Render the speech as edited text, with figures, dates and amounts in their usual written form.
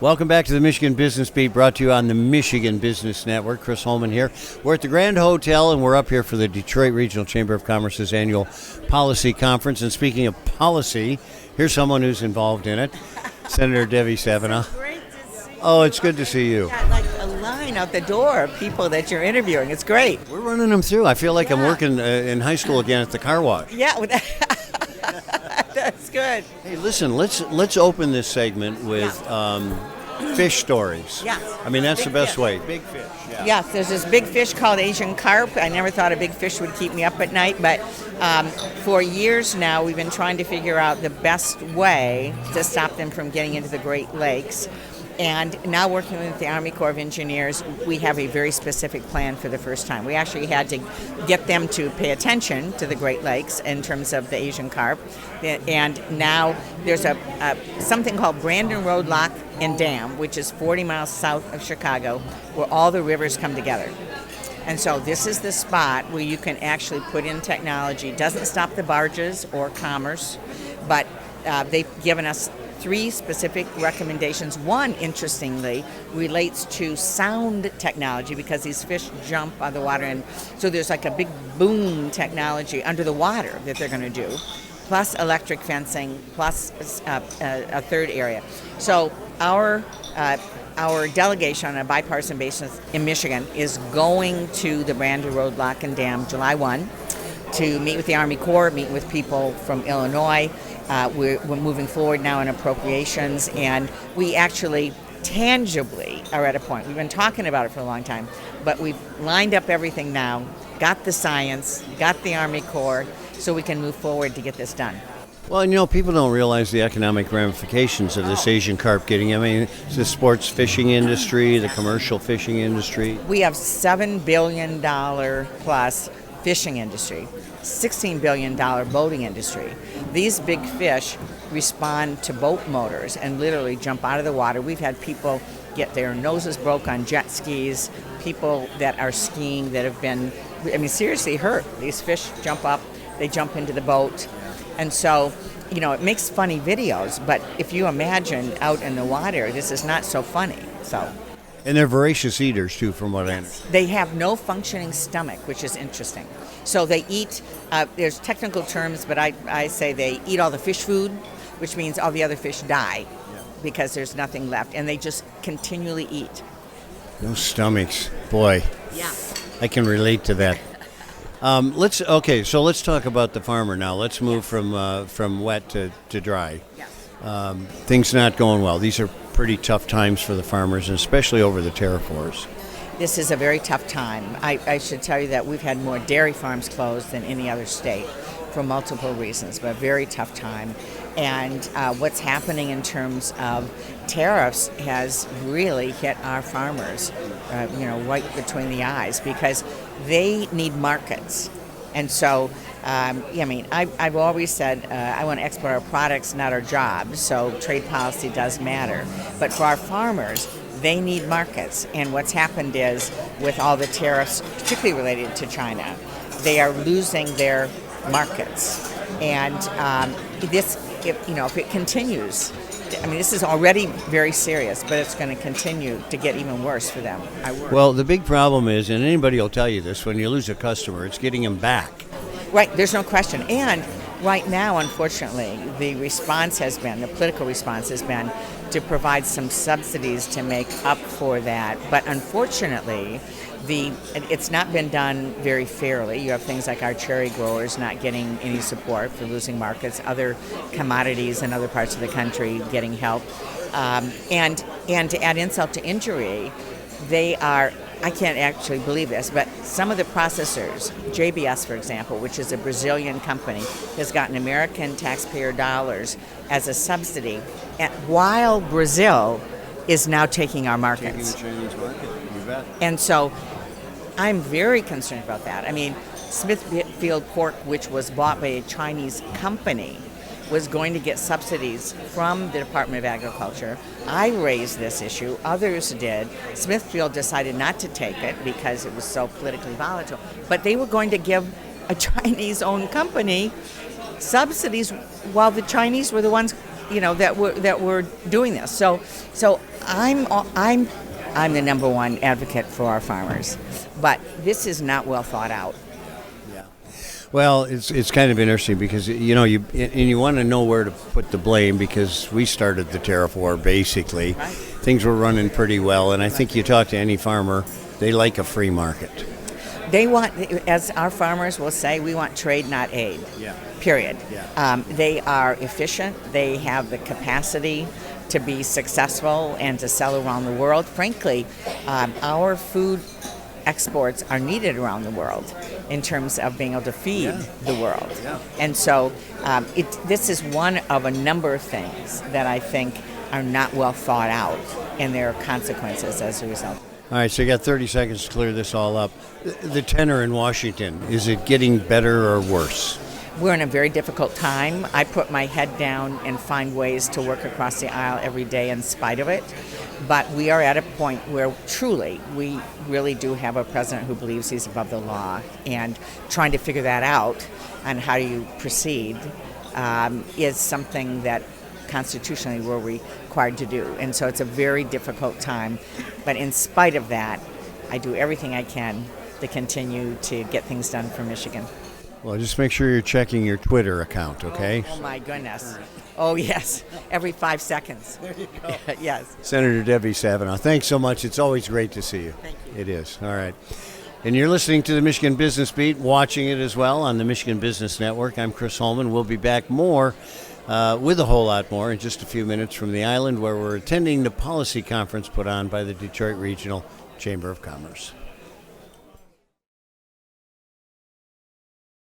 Welcome back to the Michigan Business Beat, brought to you on the Michigan Business Network. Chris Holman here. We're at the Grand Hotel, and we're up here for the Detroit Regional Chamber of Commerce's annual policy conference. And speaking of policy, here's someone who's involved in it, Senator Debbie Stabenow. Great to see you. Oh, it's good to see you. Got like a line out the door of people that you're interviewing. It's great. We're running them through. I feel like I'm Yeah. working in high school again at the car wash. Yeah, that's good. Hey, listen, let's open this segment with fish stories. Yes. I mean, that's Big the best fish. way. Big fish. Yeah. Yes, there's this big fish called Asian carp. I never thought a big fish would keep me up at night, but for years now we've been trying to figure out the best way to stop them from getting into the Great Lakes. And now working with the Army Corps of Engineers, we have a very specific plan for the first time. We actually had to get them to pay attention to the Great Lakes in terms of the Asian carp. And now there's something called Brandon Roadblock and Dam, which is 40 miles south of Chicago, where all the rivers come together. And so this is the spot where you can actually put in technology. It doesn't stop the barges or commerce, but they've given us 3 specific recommendations. One, interestingly, relates to sound technology because these fish jump on the water, and so there's like a big boom technology under the water that they're going to do, plus electric fencing, plus a third area. So our delegation on a bipartisan basis in Michigan is going to the Brandon Roadblock and Dam July 1 to meet with the Army Corps, meet with people from Illinois. We're moving forward now in appropriations, and we actually tangibly are at a point. We've been talking about it for a long time, but we've lined up everything now, got the science, got the Army Corps, so we can move forward to get this done. Well, and people don't realize the economic ramifications of this Asian carp getting. I mean, it's the sports fishing industry, the commercial fishing industry. We have $7 billion plus fishing industry, $16 billion boating industry. These big fish respond to boat motors and literally jump out of the water. We've had people get their noses broke on jet skis, people that are skiing that have been, seriously hurt. These fish jump up, they jump into the boat. And so, it makes funny videos, but if you imagine out in the water, this is not so funny. And they're voracious eaters, too, from what I understand. They have no functioning stomach, which is interesting. So they eat, there's technical terms, but I say they eat all the fish food, which means all the other fish die because there's nothing left. And they just continually eat. No stomachs. Boy. Yeah. I can relate to that. Let's talk about the farmer now. Let's move from wet to dry. Yes. Things not going well. These are pretty tough times for the farmers, and especially over the tariff wars. This is a very tough time. I should tell you that we've had more dairy farms closed than any other state for multiple reasons, but a very tough time. And what's happening in terms of tariffs has really hit our farmers, right between the eyes, because they need markets. And so, I've always said I want to export our products, not our jobs, so trade policy does matter. But for our farmers, they need markets. And what's happened is, with all the tariffs, particularly related to China, they are losing their markets. And if it continues, this is already very serious, but it's going to continue to get even worse for them. Well, the big problem is, and anybody will tell you this, when you lose a customer, it's getting them back. Right, there's no question. And right now, unfortunately, the political response has been to provide some subsidies to make up for that. But unfortunately, it's not been done very fairly. You have things like our cherry growers not getting any support for losing markets, other commodities in other parts of the country getting help. And to add insult to injury, I can't actually believe this, but some of the processors, JBS, for example, which is a Brazilian company, has gotten American taxpayer dollars as a subsidy, while Brazil is now taking our markets. Taking the Chinese market, you bet. And so I'm very concerned about that. Smithfield Pork, which was bought by a Chinese company, was going to get subsidies from the Department of Agriculture. I raised this issue. Others did. Smithfield decided not to take it because it was so politically volatile. But they were going to give a Chinese-owned company subsidies while the Chinese were the ones, that were doing this. So I'm the number one advocate for our farmers, but this is not well thought out. Well, it's kind of interesting because you want to know where to put the blame because we started the tariff war basically. Right. Things were running pretty well, and I think you talk to any farmer, they like a free market. They want, as our farmers will say, we want trade, not aid. Yeah. Period. Yeah. They are efficient. They have the capacity to be successful and to sell around the world. Frankly, our food exports are needed around the world in terms of being able to feed the world. Yeah. And so this is one of a number of things that I think are not well thought out, and there are consequences as a result. All right, so you got 30 seconds to clear this all up. The tenor in Washington, is it getting better or worse? We're in a very difficult time. I put my head down and find ways to work across the aisle every day in spite of it. But we are at a point where truly we really do have a president who believes he's above the law, and trying to figure that out on how you proceed is something that constitutionally we're required to do. And so it's a very difficult time. But in spite of that, I do everything I can to continue to get things done for Michigan. Well, just make sure you're checking your Twitter account, okay? Oh my goodness. Oh, yes. Every 5 seconds. There you go. Yes. Senator Debbie Stabenow, thanks so much. It's always great to see you. Thank you. It is. All right. And you're listening to the Michigan Business Beat, watching it as well on the Michigan Business Network. I'm Chris Holman. We'll be back more with a whole lot more in just a few minutes from the island where we're attending the policy conference put on by the Detroit Regional Chamber of Commerce.